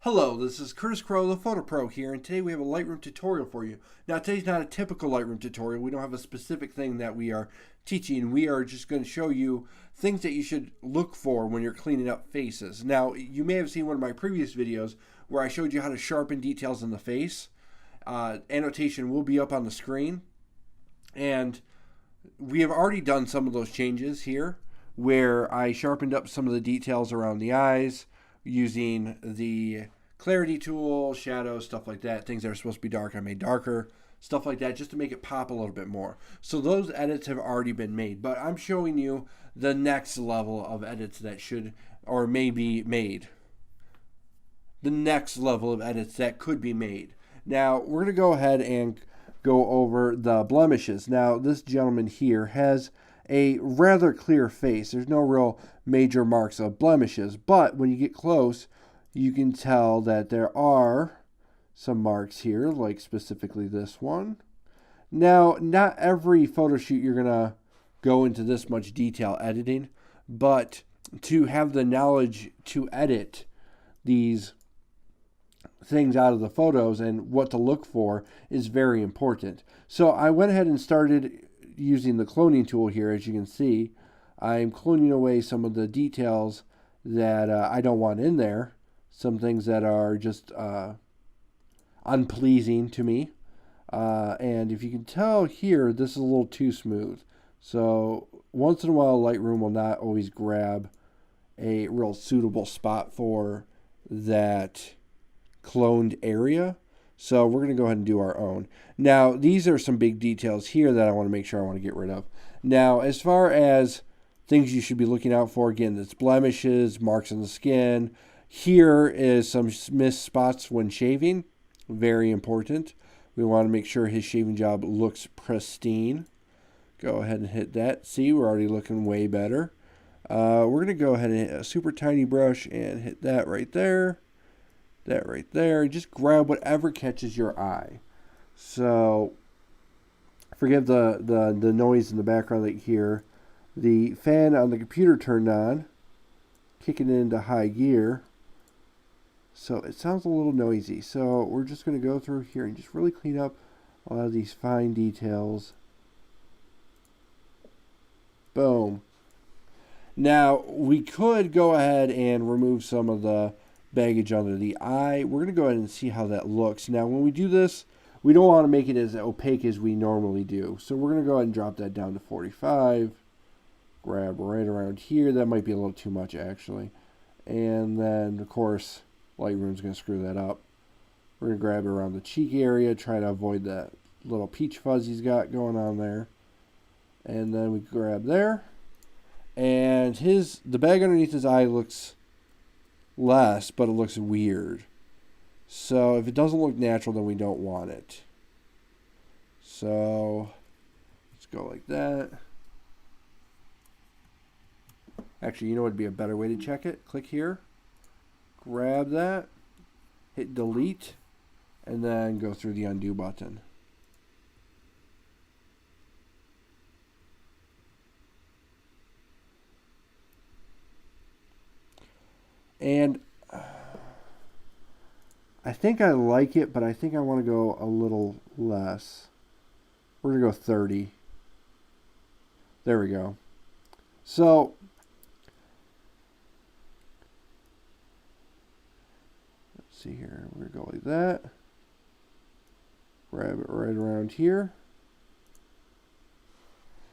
Hello, this is CurtisCroweThePhotoPro here, and today we have a Lightroom tutorial for you. Now, today's not a typical Lightroom tutorial. We don't have a specific thing that we are teaching. We are just going to show you things that you should look for when you're cleaning up faces. Now, you may have seen one of my previous videos where I showed you how to sharpen details in the face. Annotation will be up on the screen, and we have already done some of those changes here where I sharpened up some of the details around the eyes, using the clarity tool, shadows, stuff like that. Things that are supposed to be dark, I made darker, stuff like that, just to make it pop a little bit more. So those edits have already been made, but I'm showing you the next level of edits that should or may be made. The next level of edits that could be made. Now, we're going to go ahead and go over the blemishes. Now, this gentleman here has a rather clear face. There's no real major marks of blemishes, but when you get close, you can tell that there are some marks here, like specifically this one. Now, not every photo shoot you're gonna go into this much detail editing, but to have the knowledge to edit these things out of the photos and what to look for is very important. So I went ahead and started using the cloning tool here. As you can see, I'm cloning away some of the details that I don't want in there, some things that are just unpleasing to me. And if you can tell here, this is a little too smooth. So once in a while, Lightroom will not always grab a real suitable spot for that cloned area. So we're going to go ahead and do our own. Now, these are some big details here that I want to make sure I want to get rid of. Now, as far as things you should be looking out for, again, it's blemishes, marks on the skin. Here is some missed spots when shaving. Very important. We want to make sure his shaving job looks pristine. Go ahead and hit that. See, we're already looking way better. We're going to go ahead and hit a super tiny brush and hit that right there. That right there. Just grab whatever catches your eye. So forgive the noise in the background that you hear. The fan on the computer turned on, kicking it into high gear. So it sounds a little noisy. So we're just going to go through here and just really clean up a lot of these fine details. Boom. Now we could go ahead and remove some of the baggage under the eye. We're going to go ahead and see how that looks. Now, when we do this, we don't want to make it as opaque as we normally do. So we're going to go ahead and drop that down to 45. Grab right around here. That might be a little too much, actually. And then, of course, Lightroom's going to screw that up. We're going to grab it around the cheek area, try to avoid that little peach fuzz he's got going on there. And then we grab there. And the bag underneath his eye looks less, but it looks weird. So if it doesn't look natural, then we don't want it. So let's go like that. Actually, you know what would be a better way to check it? Click here, grab that, hit delete, and then go through the undo button. And I think I like it, but I think I want to go a little less. We're going to go 30. There we go. So let's see here. We're going to go like that. Grab it right around here.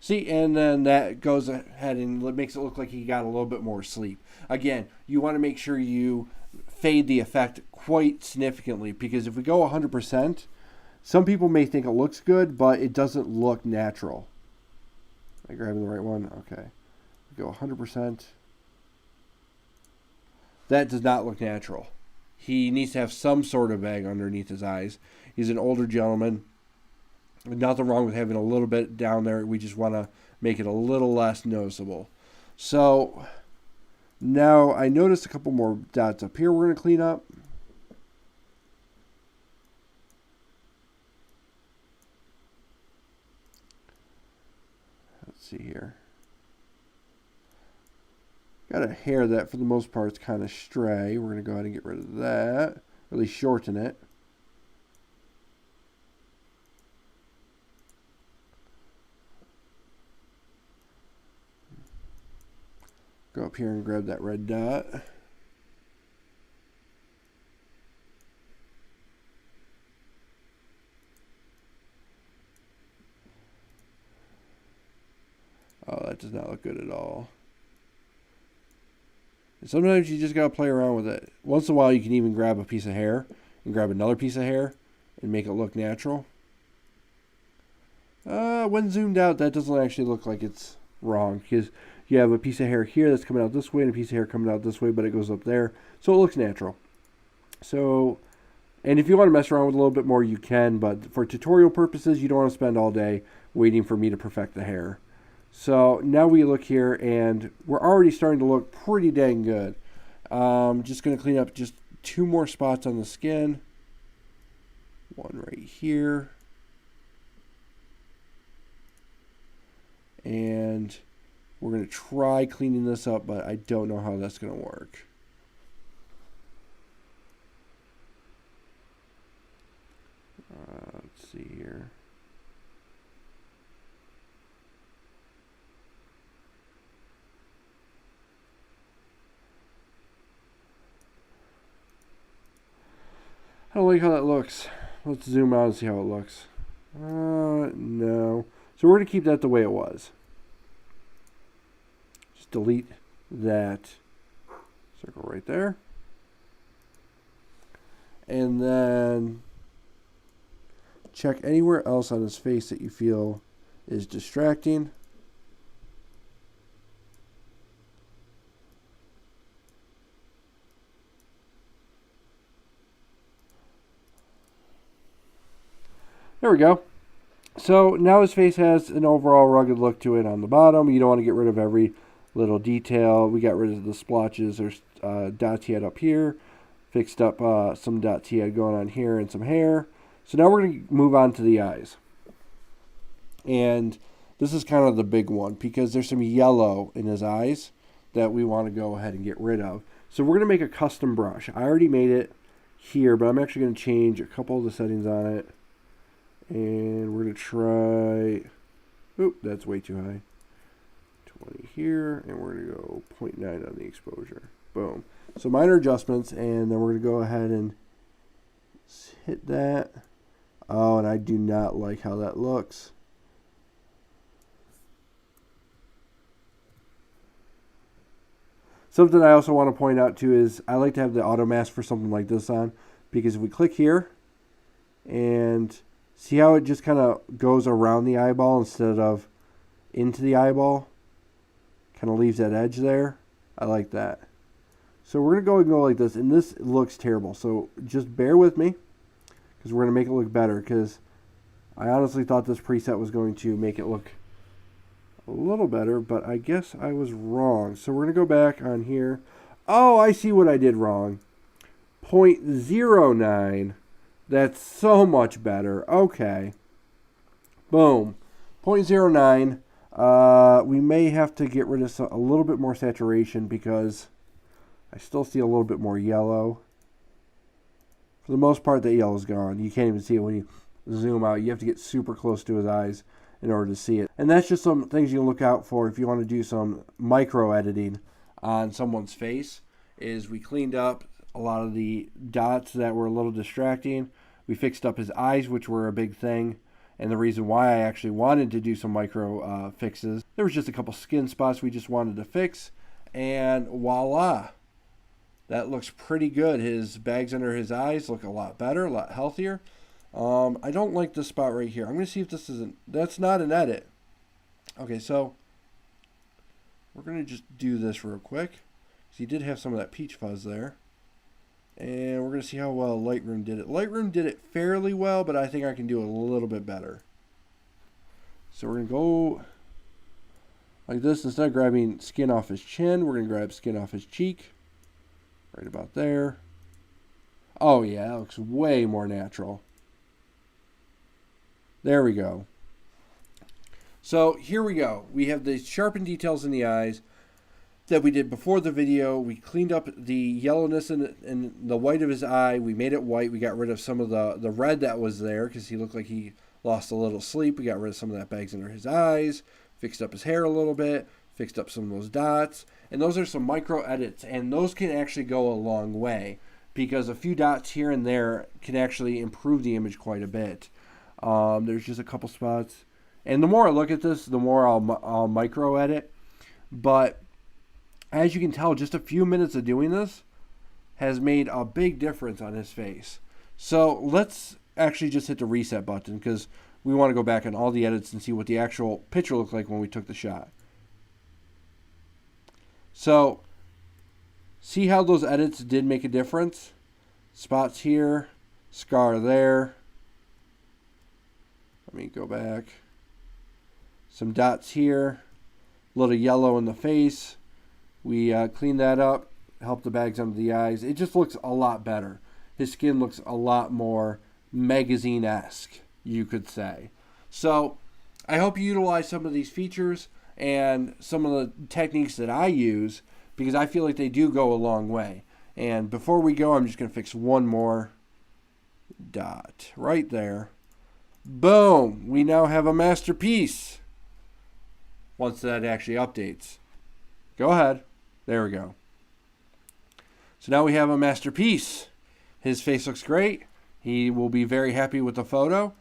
See, and then that goes ahead and makes it look like he got a little bit more sleep. Again, you want to make sure you fade the effect quite significantly, because if we go 100%, some people may think it looks good, but it doesn't look natural. Am I grabbing the right one? Okay. We go 100%. That does not look natural. He needs to have some sort of bag underneath his eyes. He's an older gentleman. Nothing wrong with having a little bit down there. We just want to make it a little less noticeable. So now I noticed a couple more dots up here we're going to clean up. Let's see here. Got a hair that for the most part is kind of stray. We're going to go ahead and get rid of that. Or at least shorten it. Go up here and grab that red dot. Oh, that does not look good at all. And sometimes you just got to play around with it. Once in a while, you can even grab a piece of hair and grab another piece of hair and make it look natural. When zoomed out, that doesn't actually look like it's wrong because you have a piece of hair here that's coming out this way and a piece of hair coming out this way, but it goes up there. So it looks natural. So, and if you want to mess around with it a little bit more, you can, but for tutorial purposes, you don't want to spend all day waiting for me to perfect the hair. So now we look here and we're already starting to look pretty dang good. Just going to clean up just 2 more spots on the skin. One right here. And we're going to try cleaning this up, but I don't know how that's going to work. Let's see here. I don't like how that looks. Let's zoom out and see how it looks. No. So we're going to keep that the way it was. Just delete that circle right there. And then check anywhere else on his face that you feel is distracting. There we go. So now his face has an overall rugged look to it on the bottom. You don't want to get rid of every little detail. We got rid of the splotches. There's dots he had up here. Fixed up some dots he had going on here and some hair. So now we're going to move on to the eyes. And this is kind of the big one because there's some yellow in his eyes that we want to go ahead and get rid of. So we're going to make a custom brush. I already made it here, but I'm actually going to change a couple of the settings on it. And we're going to try, oop, that's way too high. 20 here, and we're going to go 0.9 on the exposure. Boom. So minor adjustments, and then we're going to go ahead and hit that. Oh, and I do not like how that looks. Something I also want to point out too is I like to have the auto mask for something like this on, because if we click here and see how it just kind of goes around the eyeball instead of into the eyeball? Kind of leaves that edge there. I like that. So we're going to go and go like this, and this looks terrible. So just bear with me, because we're going to make it look better, because I honestly thought this preset was going to make it look a little better, but I guess I was wrong. So we're going to go back on here. Oh, I see what I did wrong. 0.09. That's so much better. Okay. Boom. 0.09. We may have to get rid of a little bit more saturation because I still see a little bit more yellow. For the most part, that yellow's gone. You can't even see it when you zoom out. You have to get super close to his eyes in order to see it. And that's just some things you can look out for if you want to do some micro editing on someone's face. Is we cleaned up a lot of the dots that were a little distracting. We fixed up his eyes, which were a big thing. And the reason why I actually wanted to do some micro fixes, there was just a couple skin spots we just wanted to fix. And voila. That looks pretty good. His bags under his eyes look a lot better, a lot healthier. I don't like this spot right here. I'm going to see if this isn't, that's not an edit. Okay, so we're going to just do this real quick. So he did have some of that peach fuzz there. And we're going to see how well Lightroom did it. Lightroom did it fairly well, but I think I can do it a little bit better. So we're going to go like this. Instead of grabbing skin off his chin, we're going to grab skin off his cheek. Right about there. Oh yeah, that looks way more natural. There we go. So here we go. We have the sharpened details in the eyes. that we did before the video. We cleaned up the yellowness in the white of his eye. We made it white. We got rid of some of the red that was there because he looked like he lost a little sleep. We got rid of some of that bags under his eyes, fixed up his hair a little bit, fixed up some of those dots. And those are some micro edits, and those can actually go a long way because a few dots here and there can actually improve the image quite a bit. There's just a couple spots. And the more I look at this, the more I'll micro edit. But as you can tell, just a few minutes of doing this has made a big difference on his face. So let's actually just hit the reset button because we want to go back on all the edits and see what the actual picture looked like when we took the shot. So see how those edits did make a difference? Spots here, scar there. Let me go back. Some dots here, a little yellow in the face. We cleaned that up, helped the bags under the eyes. It just looks a lot better. His skin looks a lot more magazine-esque, you could say. So I hope you utilize some of these features and some of the techniques that I use because I feel like they do go a long way. And before we go, I'm just going to fix one more dot right there. Boom! We now have a masterpiece once that actually updates. Go ahead. There we go. So now we have a masterpiece. His face looks great. He will be very happy with the photo.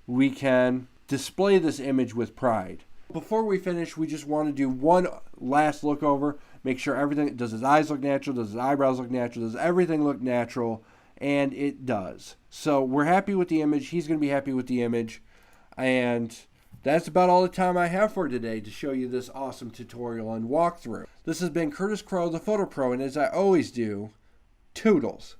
We can display this image with pride. Before we finish, we just want to do one last look over. Make sure everything, does his eyes look natural? Does his eyebrows look natural? Does everything look natural? And it does. So we're happy with the image. He's going to be happy with the image. And that's about all the time I have for today to show you this awesome tutorial and walkthrough. This has been Curtis Crowe, the Photo Pro, and as I always do, toodles.